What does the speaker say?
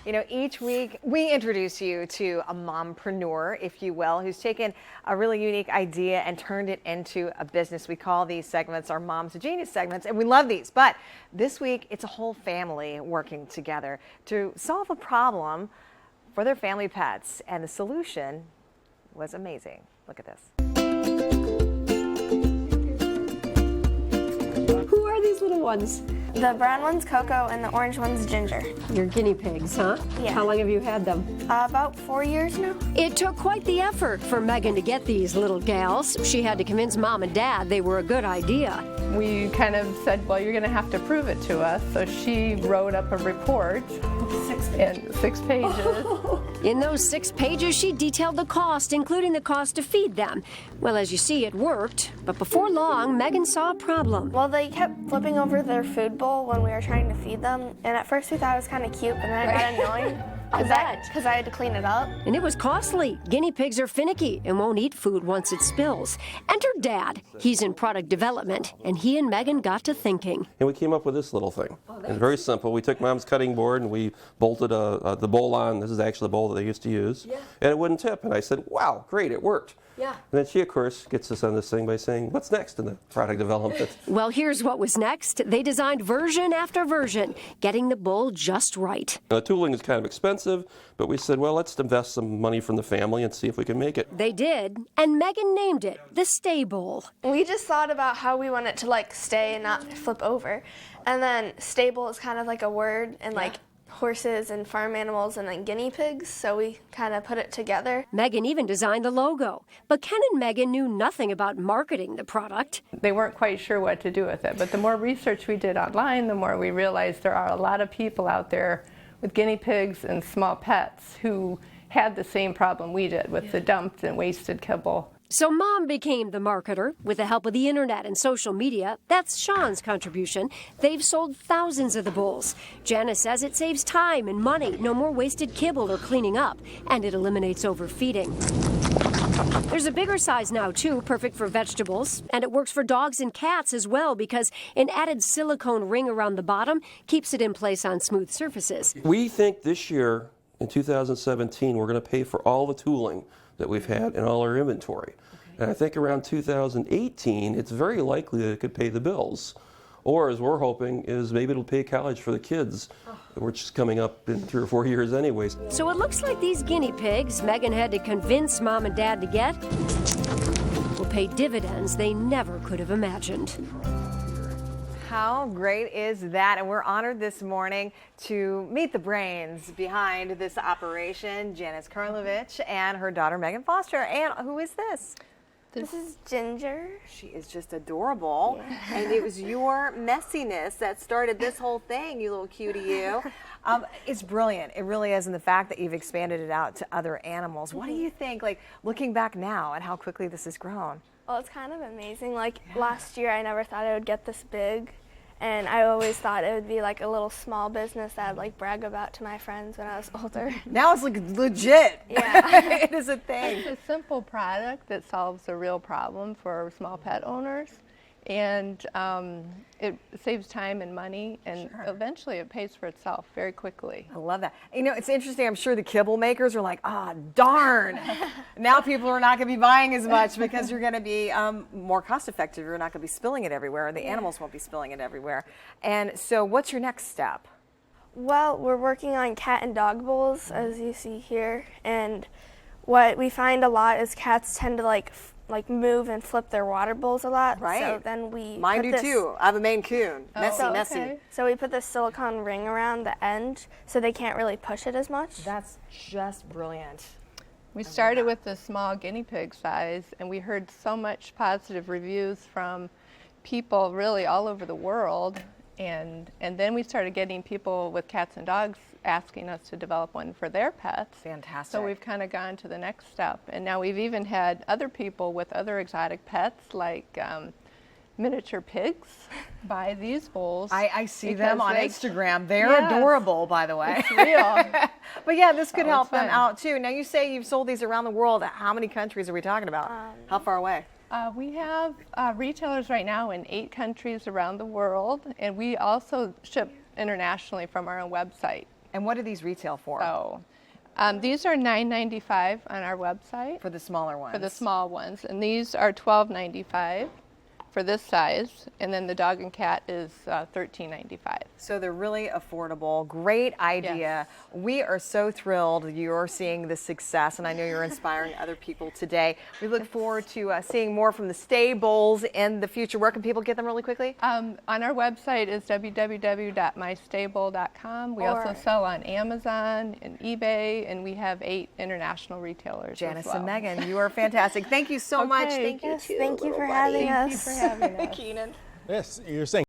You know, each week we introduce you to a mompreneur, if you will, who's taken a really unique idea and turned it into a business. We call these segments our Mom's a Genius segments, and we love these. But this week, it's a whole family working together to solve a problem for their family pets, and the solution was amazing. Look at this. Who are these little ones? The brown one's Coco and the orange one's Ginger. Your guinea pigs, huh? Yeah. How long have you had them? About 4 years now. It took quite the effort for Megan to get these little gals. She had to convince Mom and Dad they were a good idea. We kind of said, well, you're going to have to prove it to us. So she wrote up a report. 6 pages. 6 pages. In those 6 pages, she detailed the cost, including the cost to feed them. Well, as you see, it worked. But before long, Megan saw a problem. Well, they kept flipping over their food bowl when we were trying to feed them. And at first we thought it was kind of cute, but then it got annoying. Because I had to clean it up. And it was costly. Guinea pigs are finicky and won't eat food once it spills. Enter Dad. He's in product development, and he and Megan got to thinking. And we came up with this little thing. It's very simple. We took Mom's cutting board and we bolted the bowl on. This is actually the bowl that they used to use. Yeah. And it wouldn't tip. And I said, wow, great, it worked. Yeah. And then she, of course, gets us on this thing by saying, what's next in the product development? Well, here's what was next. They designed version after version, getting the bowl just right. The tooling is kind of expensive, but we said, well, let's invest some money from the family and see if we can make it. They did, and Megan named it the STAYbowl. We just thought about how we want it to like stay and not flip over. And then stable is kind of like a word, and like horses and farm animals and then guinea pigs, so we kind of put it together. Megan even designed the logo, but Ken and Megan knew nothing about marketing the product. They weren't quite sure what to do with it, but the more research we did online, the more we realized there are a lot of people out there with guinea pigs and small pets who had the same problem we did with the dumped and wasted kibble. So Mom became the marketer. With the help of the internet and social media, that's Sean's contribution. They've sold thousands of the bowls. Janice says it saves time and money, no more wasted kibble or cleaning up, and it eliminates overfeeding. There's a bigger size now, too, perfect for vegetables, and it works for dogs and cats as well because an added silicone ring around the bottom keeps it in place on smooth surfaces. We think this year, in 2017, we're going to pay for all the tooling that we've had in all our inventory. And I think around 2018, it's very likely that it could pay the bills. Or, as we're hoping, is maybe it'll pay college for the kids, which is coming up in 3 or 4 years anyways. So it looks like these guinea pigs Megan had to convince Mom and Dad to get will pay dividends they never could have imagined. How great is that? And we're honored this morning to meet the brains behind this operation, Janice Karlovich and her daughter Megan Foster. And who is this? This is Ginger. She is just adorable. Yeah. And it was your messiness that started this whole thing, you little cutie you. It's brilliant. It really is, and the fact that you've expanded it out to other animals. What do you think, like, looking back now at how quickly this has grown? Well, it's kind of amazing. Like, last year I never thought it would get this big. And I always thought it would be like a little small business that I'd like brag about to my friends when I was older. Now it's like legit. Yeah. It is a thing. It's a simple product that solves a real problem for small pet owners. And it saves time and money, and eventually it pays for itself very quickly. I love that. You know, it's interesting. I'm sure the kibble makers are like, ah, darn. Now people are not going to be buying as much because you're going to be more cost effective. You're not going to be spilling it everywhere, and the animals won't be spilling it everywhere. And so what's your next step? Well, we're working on cat and dog bowls, as you see here. And what we find a lot is cats tend to like move and flip their water bowls a lot. Right. So then we Mine do too. I have a Maine Coon. Messy. So we put this silicone ring around the end so they can't really push it as much. That's just brilliant. We started with the small guinea pig size, and we heard so much positive reviews from people really all over the world. And then we started getting people with cats and dogs asking us to develop one for their pets. Fantastic. So we've kind of gone to the next step. And now we've even had other people with other exotic pets like miniature pigs buy these bowls. I see them on Instagram. They're adorable, by the way. It's real. But yeah, this could help them out too. Now you say you've sold these around the world. How many countries are we talking about? How far away? We have retailers right now in 8 countries around the world, and we also ship internationally from our own website. And what do these retail for? So these are $9.95 on our website For the smaller ones. for the small ones, and these are $12.95 for this size, and then the dog and cat is $13.95. So they're really affordable. Great idea. Yes. We are so thrilled you're seeing the success, and I know you're inspiring other people today. We look forward to seeing more from the STAYbowls in the future. Where can people get them really quickly? On our website is www.mystaybowl.com. We also sell on Amazon and eBay, and we have 8 international retailers Janice as well. and Megan, you are fantastic. Thank you so much. Okay. Thank you Yes, too, thank you little for buddy. having us. Thank you for having us. Keenan. Yes, you're saying.